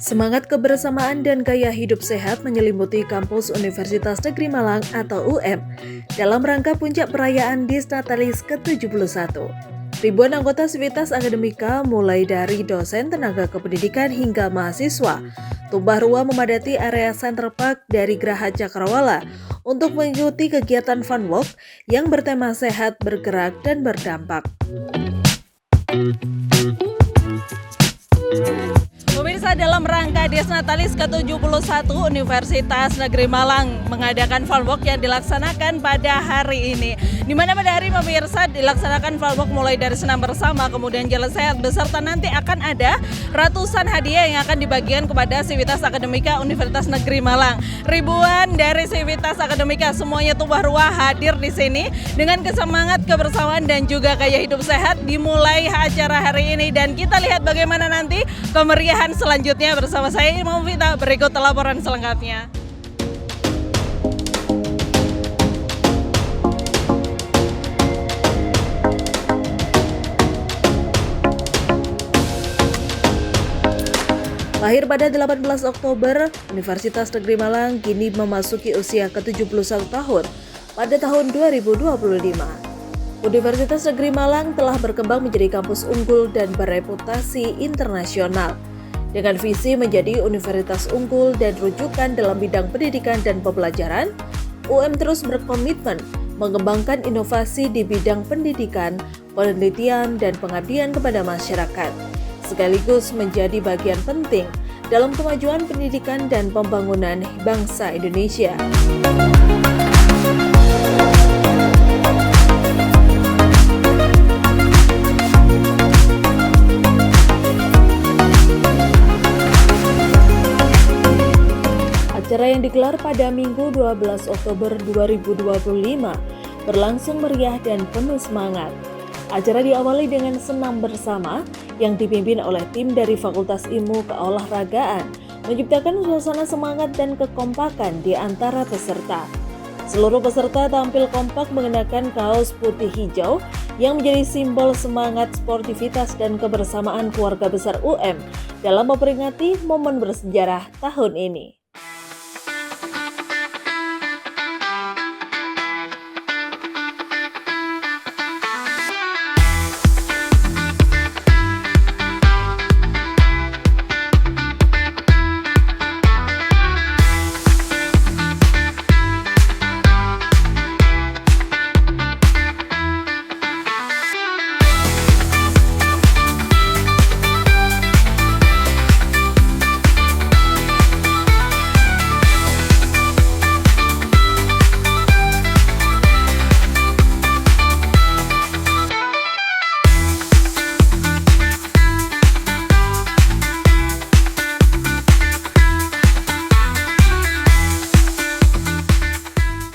Semangat kebersamaan dan gaya hidup sehat menyelimuti kampus Universitas Negeri Malang atau UM dalam rangka puncak perayaan Disnatalis ke-71. Ribuan anggota Sivitas Akademika mulai dari dosen, tenaga kependidikan hingga mahasiswa tumpah ruah memadati area Center Park dari Geraha Cakrawala untuk mengikuti kegiatan Fun Walk yang bertema sehat, bergerak, dan berdampak. Pemirsa, dalam rangka Disnatalis ke-71 Universitas Negeri Malang mengadakan Fun Walk yang dilaksanakan pada hari ini. Di mana pada hari pemirsa dilaksanakan Fun Walk mulai dari senam bersama, kemudian jalan sehat, beserta nanti akan ada ratusan hadiah yang akan dibagikan kepada Sivitas Akademika Universitas Negeri Malang. Ribuan dari Sivitas Akademika semuanya tumpah ruah hadir di sini dengan kesemangat kebersamaan dan juga gaya hidup sehat dimulai acara hari ini, dan kita lihat bagaimana nanti kemeriahan selanjutnya bersama saya Imam Vita. Berikut laporan selengkapnya. Lahir pada 18 Oktober, Universitas Negeri Malang kini memasuki usia ke-71 tahun pada tahun 2025. Universitas Negeri Malang telah berkembang menjadi kampus unggul dan bereputasi internasional. Dengan visi menjadi universitas unggul dan rujukan dalam bidang pendidikan dan pembelajaran, UM terus berkomitmen mengembangkan inovasi di bidang pendidikan, penelitian, dan pengabdian kepada masyarakat, sekaligus menjadi bagian penting dalam kemajuan pendidikan dan pembangunan bangsa Indonesia. Acara yang digelar pada Minggu 12 Oktober 2025 berlangsung meriah dan penuh semangat. Acara diawali dengan senam bersama yang dipimpin oleh tim dari Fakultas Ilmu Keolahragaan, menciptakan suasana semangat dan kekompakan di antara peserta. Seluruh peserta tampil kompak mengenakan kaos putih hijau yang menjadi simbol semangat sportivitas dan kebersamaan keluarga besar UM dalam memperingati momen bersejarah tahun ini.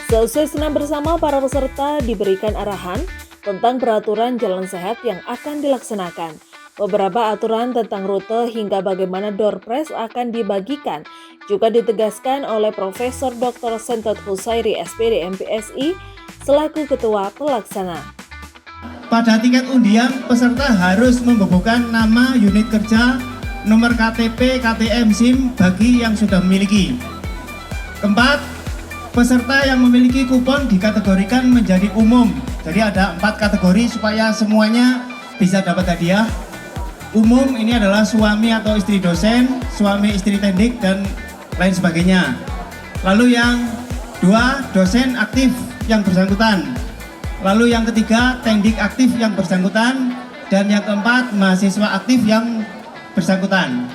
Seusai senam bersama, para peserta diberikan arahan tentang peraturan jalan sehat yang akan dilaksanakan. Beberapa aturan tentang rute hingga bagaimana door prize akan dibagikan juga ditegaskan oleh Profesor Dr. Sentot Husairi SPD MPSI selaku Ketua Pelaksana. Pada tiket undian, peserta harus membubuhkan nama, unit kerja, nomor KTP, KTM, SIM bagi yang sudah memiliki. Keempat, peserta yang memiliki kupon dikategorikan menjadi umum. Jadi ada 4 kategori supaya semuanya bisa dapat hadiah. Umum ini adalah suami atau istri dosen, suami istri tendik, dan lain sebagainya. Lalu yang 2, dosen aktif yang bersangkutan. Lalu yang ketiga, tendik aktif yang bersangkutan. Dan yang keempat, mahasiswa aktif yang bersangkutan.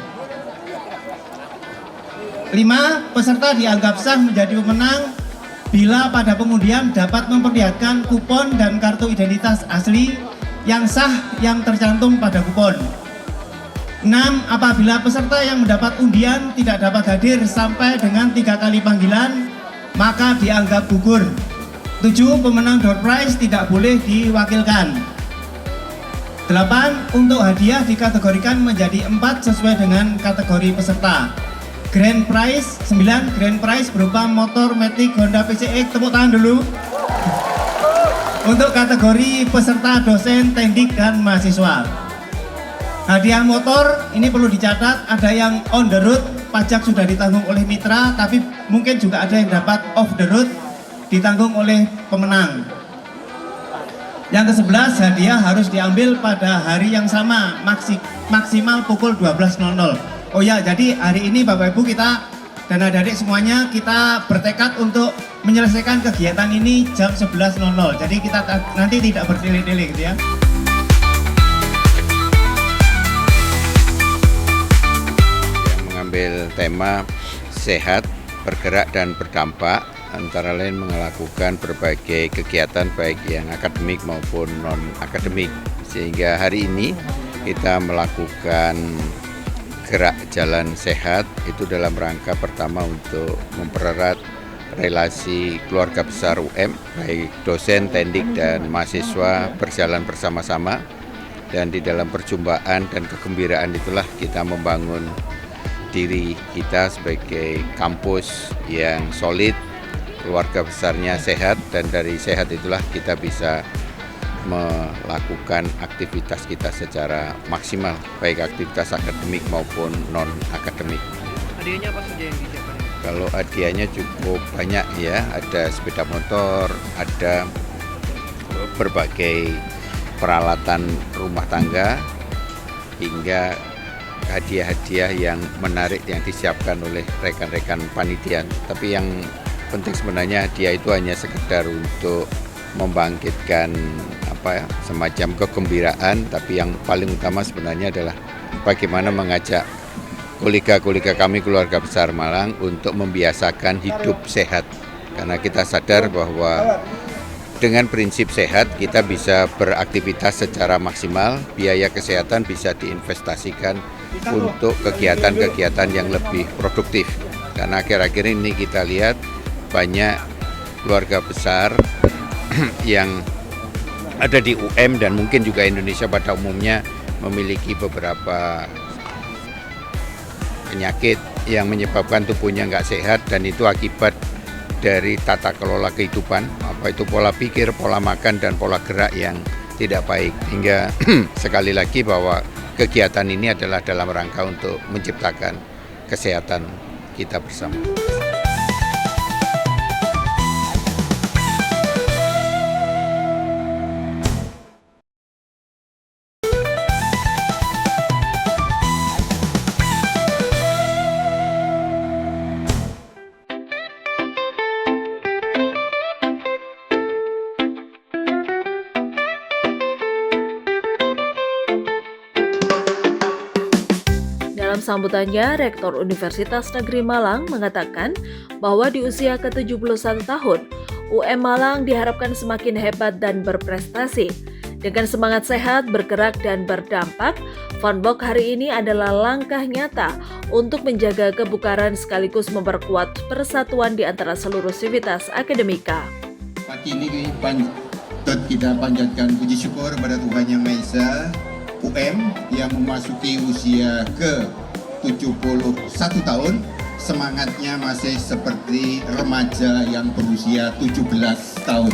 5. Peserta dianggap sah menjadi pemenang bila pada pengundian dapat memperlihatkan kupon dan kartu identitas asli yang sah yang tercantum pada kupon. 6. Apabila peserta yang mendapat undian tidak dapat hadir sampai dengan 3 kali panggilan, maka dianggap gugur. 7. Pemenang door prize tidak boleh diwakilkan. 8. Untuk hadiah dikategorikan menjadi 4 sesuai dengan kategori peserta. Grand prize 9, grand prize berupa motor Matic Honda PCX, tepuk tangan dulu. Untuk kategori peserta dosen, tendik, dan mahasiswa. Hadiah motor ini perlu dicatat, ada yang on the road, pajak sudah ditanggung oleh mitra, tapi mungkin juga ada yang dapat off the road, ditanggung oleh pemenang. Yang ke-11, hadiah harus diambil pada hari yang sama, maksimal pukul 12.00. Oh ya, jadi hari ini Bapak Ibu kita dan adik-adik semuanya kita bertekad untuk menyelesaikan kegiatan ini jam 11.00. Jadi kita nanti tidak bertele-tele gitu ya. Mengambil tema sehat, bergerak dan berdampak, antara lain melakukan berbagai kegiatan baik yang akademik maupun non-akademik. Sehingga hari ini kita melakukan gerak jalan sehat itu dalam rangka pertama untuk mempererat relasi keluarga besar UM, baik dosen, tendik, dan mahasiswa berjalan bersama-sama. Dan di dalam perjumpaan dan kegembiraan itulah kita membangun diri kita sebagai kampus yang solid, keluarga besarnya sehat, dan dari sehat itulah kita bisa melakukan aktivitas kita secara maksimal, baik aktivitas akademik maupun non-akademik. Hadiahnya apa saja yang disiapkan? Kalau hadiahnya cukup banyak ya, ada sepeda motor, ada berbagai peralatan rumah tangga, hingga hadiah-hadiah yang menarik yang disiapkan oleh rekan-rekan panitia. Tapi yang penting sebenarnya hadiah itu hanya sekedar untuk membangkitkan semacam kegembiraan, tapi yang paling utama sebenarnya adalah bagaimana mengajak kolega-kolega kami keluarga besar Malang untuk membiasakan hidup sehat. Karena kita sadar bahwa dengan prinsip sehat kita bisa beraktivitas secara maksimal, biaya kesehatan bisa diinvestasikan untuk kegiatan-kegiatan yang lebih produktif. Karena akhir-akhir ini kita lihat banyak keluarga besar yang ada di UM dan mungkin juga Indonesia pada umumnya memiliki beberapa penyakit yang menyebabkan tubuhnya nggak sehat, dan itu akibat dari tata kelola kehidupan, apa itu pola pikir, pola makan, dan pola gerak yang tidak baik. Hingga sekali lagi bahwa kegiatan ini adalah dalam rangka untuk menciptakan kesehatan kita bersama. Dalam sambutannya, Rektor Universitas Negeri Malang mengatakan bahwa di usia ke-71 tahun, UM Malang diharapkan semakin hebat dan berprestasi. Dengan semangat sehat, bergerak, dan berdampak, Funwalk hari ini adalah langkah nyata untuk menjaga kebugaran sekaligus memperkuat persatuan di antara seluruh sivitas akademika. Pagi ini kita panjatkan puji syukur kepada Tuhan Yang Maha Esa, UM yang memasuki usia ke-71 tahun, semangatnya masih seperti remaja yang berusia 17 tahun.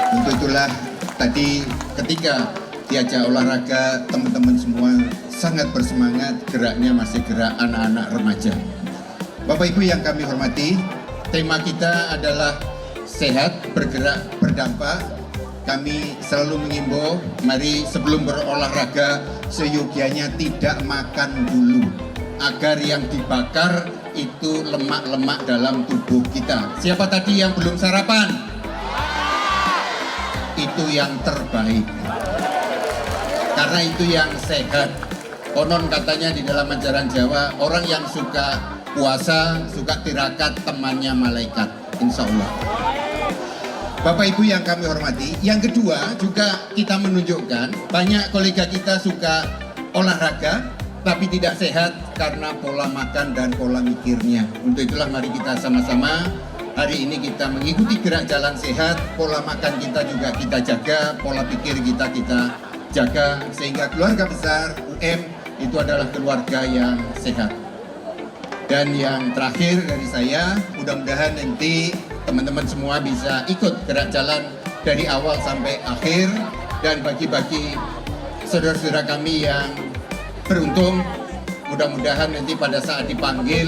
Untuk itulah tadi ketika diajak olahraga, teman-teman semua sangat bersemangat, geraknya masih gerak anak-anak remaja. Bapak Ibu yang kami hormati, tema kita adalah sehat, bergerak, berdampak. Kami selalu mengimbau, mari sebelum berolahraga seyogianya tidak makan dulu, agar yang dibakar itu lemak-lemak dalam tubuh kita. Siapa tadi yang belum sarapan? Itu yang terbaik, karena itu yang sehat. Konon katanya di dalam ajaran Jawa, orang yang suka puasa, suka tirakat, temannya malaikat, insya Allah. Bapak Ibu yang kami hormati, yang kedua juga kita menunjukkan banyak kolega kita suka olahraga tapi tidak sehat karena pola makan dan pola mikirnya. Untuk itulah mari kita sama-sama hari ini kita mengikuti gerak jalan sehat, pola makan kita juga kita jaga, pola pikir kita jaga, sehingga keluarga besar UM itu adalah keluarga yang sehat. Dan yang terakhir dari saya, mudah-mudahan nanti teman-teman semua bisa ikut gerak jalan dari awal sampai akhir dan bagi-bagi saudara-saudara kami yang beruntung, mudah-mudahan nanti pada saat dipanggil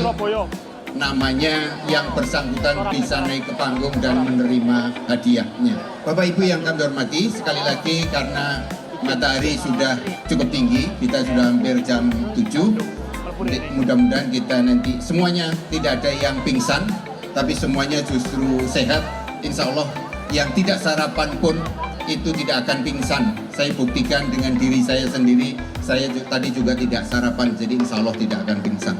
namanya yang bersangkutan bisa naik ke panggung dan menerima hadiahnya. Bapak Ibu yang kami hormati, sekali lagi karena matahari sudah cukup tinggi, kita sudah hampir jam 7. Mudah-mudahan kita nanti semuanya tidak ada yang pingsan, tapi semuanya justru sehat. Insya Allah yang tidak sarapan pun itu tidak akan pingsan. Saya buktikan dengan diri saya sendiri, saya tadi juga tidak sarapan, jadi insya Allah tidak akan pingsan.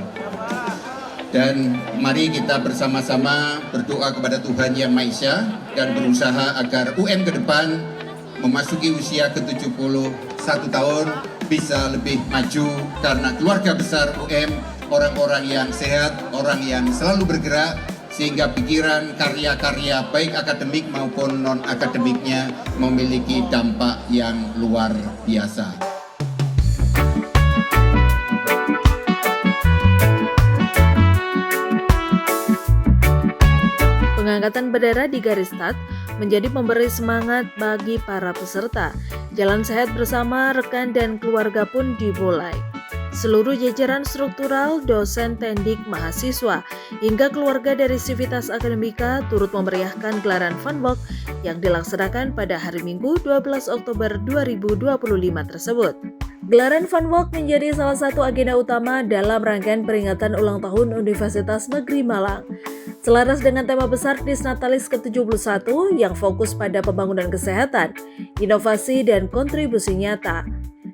Dan mari kita bersama-sama berdoa kepada Tuhan Yang Maha Esa dan berusaha agar UM ke depan memasuki usia ke-71 tahun bisa lebih maju, karena keluarga besar UM orang-orang yang sehat, orang yang selalu bergerak, sehingga pikiran, karya-karya baik akademik maupun non-akademiknya memiliki dampak yang luar biasa. Pengangkatan bendera di garis start menjadi pemberi semangat bagi para peserta. Jalan sehat bersama rekan dan keluarga pun dimulai. Seluruh jajaran struktural, dosen, tendik, mahasiswa, hingga keluarga dari Civitas Akademika turut memeriahkan gelaran Funwalk yang dilaksanakan pada hari Minggu 12 Oktober 2025 tersebut. Gelaran Funwalk menjadi salah satu agenda utama dalam rangkaian peringatan ulang tahun Universitas Negeri Malang. Selaras dengan tema besar Disnatalis ke-71 yang fokus pada pembangunan kesehatan, inovasi, dan kontribusi nyata.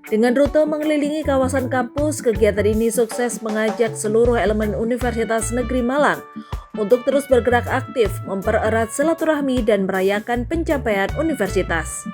Dengan rute mengelilingi kawasan kampus, kegiatan ini sukses mengajak seluruh elemen Universitas Negeri Malang untuk terus bergerak aktif, mempererat silaturahmi, dan merayakan pencapaian universitas.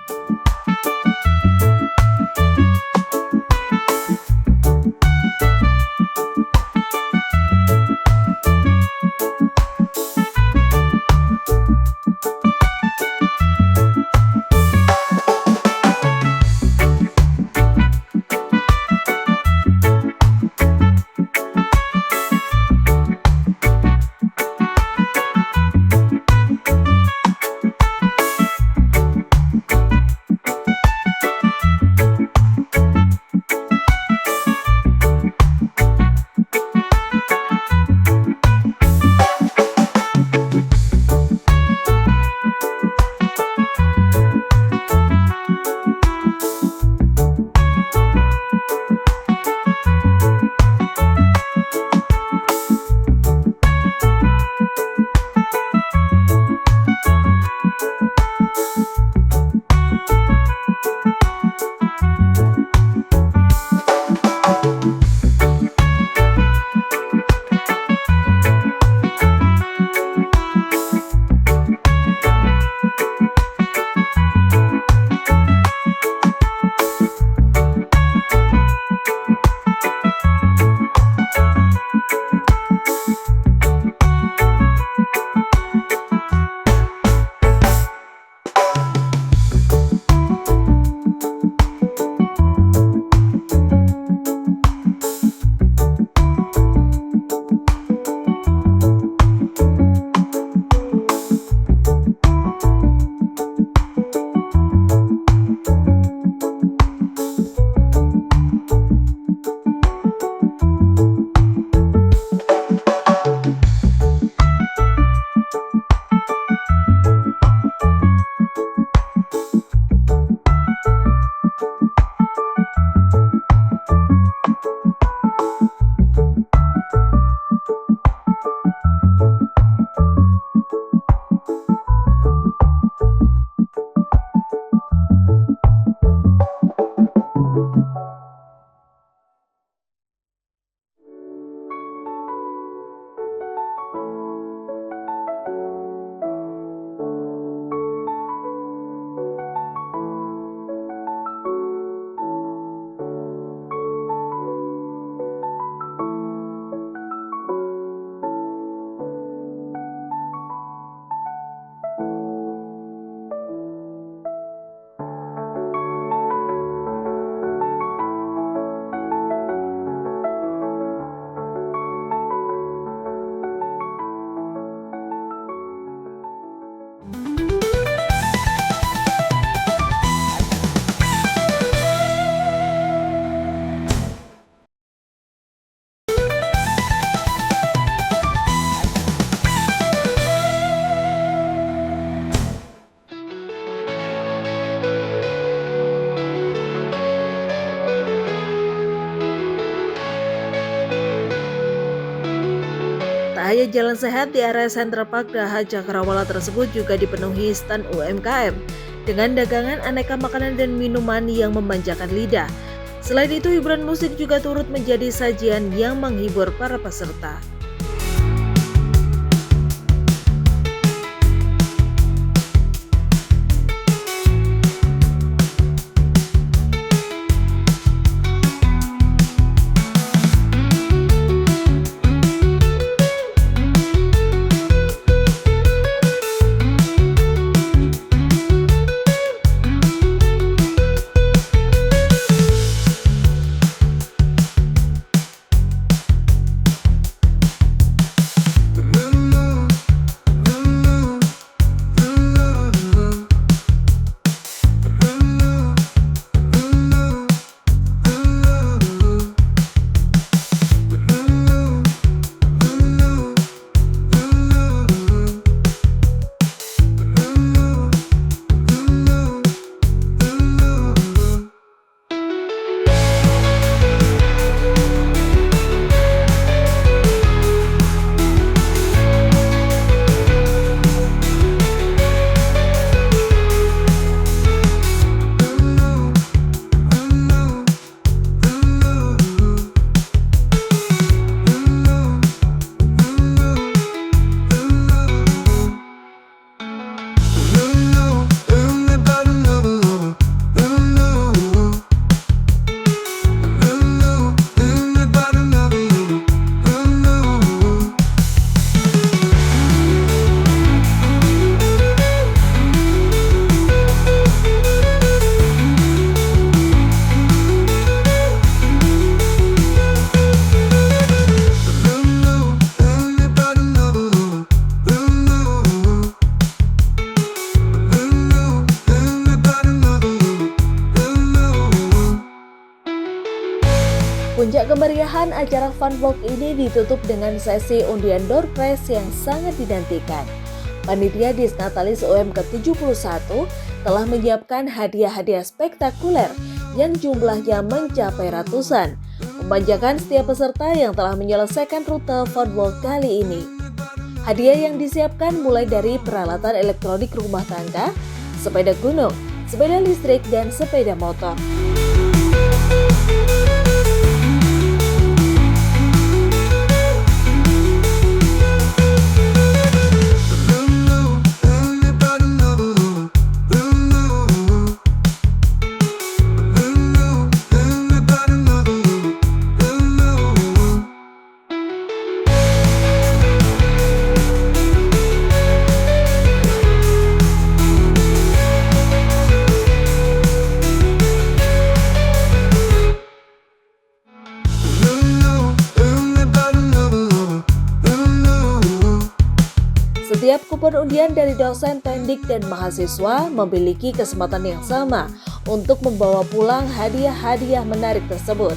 Cahaya Jalan Sehat di area Center Park Daha Cakrawala tersebut juga dipenuhi stand UMKM dengan dagangan aneka makanan dan minuman yang memanjakan lidah. Selain itu, hiburan musik juga turut menjadi sajian yang menghibur para peserta. Puncak kemeriahan acara Funwalk ini ditutup dengan sesi undian door prize yang sangat dinantikan. Panitia Disnatalis UM ke-71 telah menyiapkan hadiah-hadiah spektakuler yang jumlahnya mencapai ratusan, memanjakan setiap peserta yang telah menyelesaikan rute Funwalk kali ini. Hadiah yang disiapkan mulai dari peralatan elektronik rumah tangga, sepeda gunung, sepeda listrik, dan sepeda motor. Setiap kupon undian dari dosen, tendik, dan mahasiswa memiliki kesempatan yang sama untuk membawa pulang hadiah-hadiah menarik tersebut.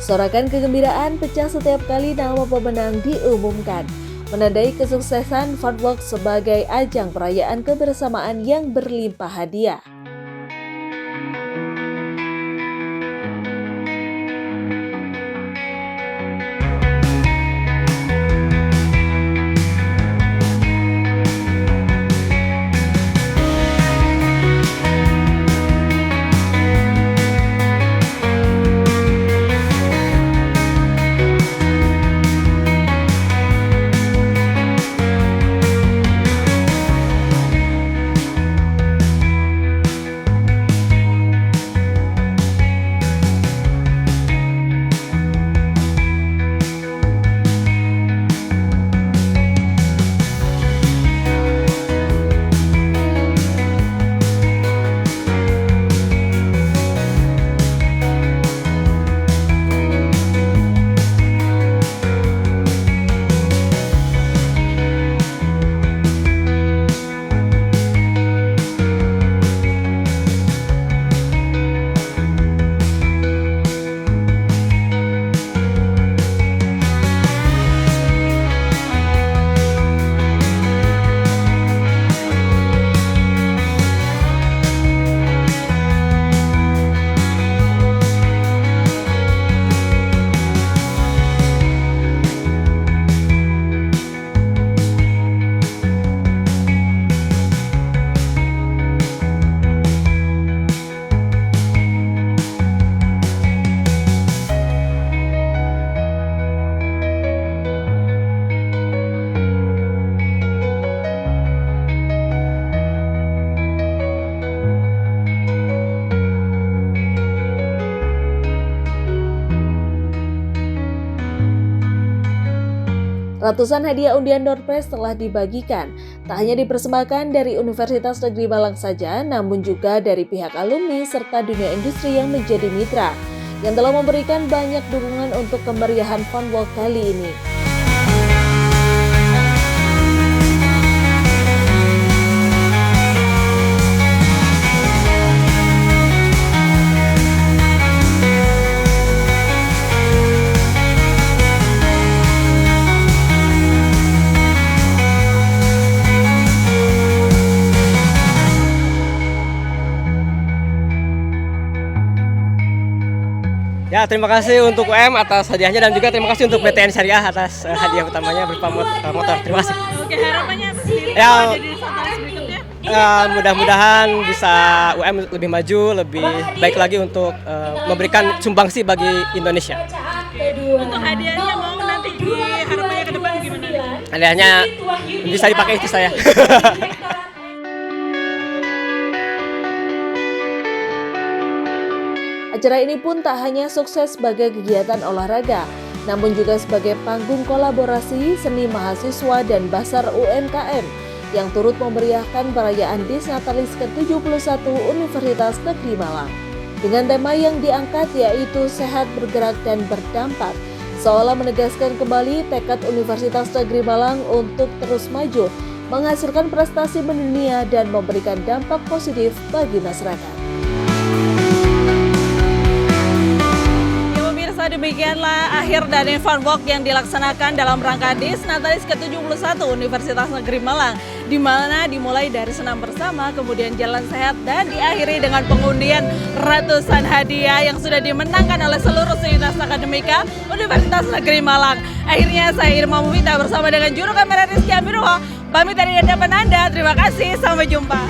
Sorakan kegembiraan pecah setiap kali nama pemenang diumumkan, menandai kesuksesan Funwalk sebagai ajang perayaan kebersamaan yang berlimpah hadiah. Ratusan hadiah undian door prize telah dibagikan, tak hanya dipersembahkan dari Universitas Negeri Malang saja, namun juga dari pihak alumni serta dunia industri yang menjadi mitra, yang telah memberikan banyak dukungan untuk kemeriahan Funwalk kali ini. Ya, terima kasih untuk UM atas hadiahnya dan juga terima kasih untuk BTN Syariah atas hadiah utamanya berupa motor. Terima kasih. Oke, harapannya apa sendiri Ya, kalau jadi Natalis berikutnya? Mudah-mudahan bisa UM lebih maju, lebih baik lagi untuk memberikan sumbangsi bagi Indonesia. Untuk hadiahnya mau nanti di harapannya ke depan gimana? Hadiahnya bisa dipakai istri saya. Acara ini pun tak hanya sukses sebagai kegiatan olahraga, namun juga sebagai panggung kolaborasi seni mahasiswa dan Basar UMKM yang turut memeriahkan perayaan Disnatalis ke-71 Universitas Negeri Malang. Dengan tema yang diangkat yaitu sehat, bergerak, dan berdampak, seolah menegaskan kembali tekad Universitas Negeri Malang untuk terus maju, menghasilkan prestasi mendunia dan memberikan dampak positif bagi masyarakat. Demikianlah akhir dari Funwalk yang dilaksanakan dalam rangka Disnatalis ke-71 Universitas Negeri Malang, di mana dimulai dari senam bersama, kemudian jalan sehat, dan diakhiri dengan pengundian ratusan hadiah yang sudah dimenangkan oleh seluruh sivitas akademika Universitas Negeri Malang. Akhirnya saya Irma Mumita bersama dengan juru kamera Rizky Amirullah pamit dari hadapan Anda. Terima kasih, sampai jumpa.